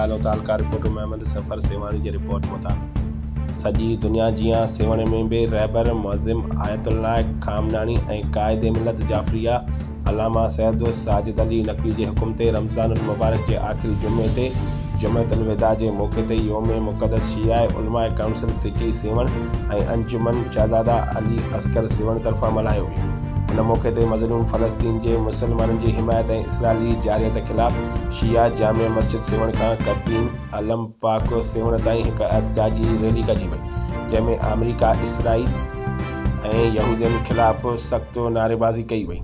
ॻाल्हि मुतालिक़ा रिपोर्ट महमद सफ़र सेवाणी जी रिपोर्ट मुताबिक़ सॼी दुनिया जियां सेवण में बि रहबर मुअज़्ज़िम आयतुल्लाह खामनानी ऐं क़ाइद मिलत जाफ़रिया अल्लामा सैयद साजिद अली नक़वी जे हुकुम ते रमज़ानुल मुबारक जे आख़िरी जुमे ते जुमअतुल विदा जे मौक़े ते यौम मुक़द्दस शिया उलमा काउंसिल सिटी सेवण ऐं अंजुमन शहज़ादा अली असगर सेवण तरफ़ां मल्हायो वियो। हिन मौक़े ते मज़लूम फ़लस्तीन जे मुसलमाननि जी हिमायत ऐं इसराइली जारियत ख़िलाफ़ शिया जामिया मस्जिद सेवण खां क़दीम अलम पाक सेवण ताईं हिकु एहतजाजी रैली कढी वई, जंहिंमें अमेरिका इसराइल ऐं यहूदियुनि ख़िलाफ़ सख़्त नारेबाज़ी कई वई।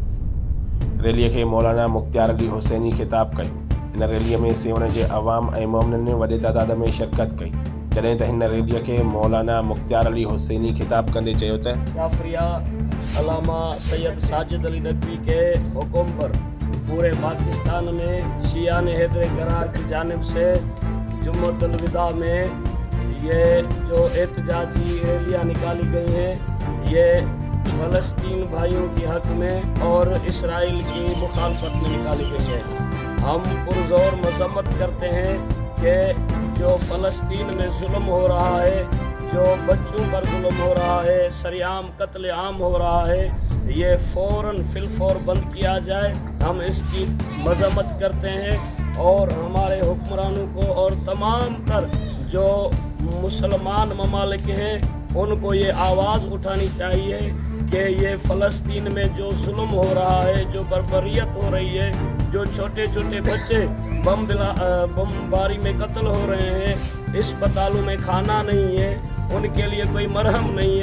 रैलीअ खे मौलाना मुख़्तियार अली हुसैनी ख़िताब कयो। हिन रैलीअ में सेवण जे अवाम ऐं मोमिननि वॾे तइदाद में शिरकत कई, जॾहिं त हिन रैलीअ खे मौलाना मुख़्तियार अली हुसैनी ख़िताब कंदे चयो त जाफ़रिया अल्लामा सैयद साजिद अली नक़वी के हुक्म पर पूरे पाकिस्तान में शिया ने हैदर करार की जानिब से जुम्मतुल विदा में ये जो एहतजाजी रैलियाँ निकाली गई हैं, ये फ़लस्तीन भाइयों के हक़ में और इसराइल की मुखालफत में निकाली गई है। हम पुरज़ोर मज़म्मत करते हैं कि जो फ़लस्तीन में जुल्म हो रहा है, जो बच्चों पर जुल्म हो रहा है, सरेआम कत्ल आम हो रहा है, ये फ़ौरन फिलफौर बंद किया जाए। हम इसकी मज़म्मत करते हैं और हमारे हुक्मरानों को और तमाम तर जो मुसलमान ममालिक हैं उनको ये आवाज़ उठानी चाहिए कि ये फ़लस्तीन में जो जुल्म हो रहा है, जो बर्बरियत हो रही है, जो छोटे छोटे बच्चे बमबारी में कत्ल हो रहे हैं, अस्पतालों में खाना नहीं है, उनके लिए कोई मरहम नहीं है।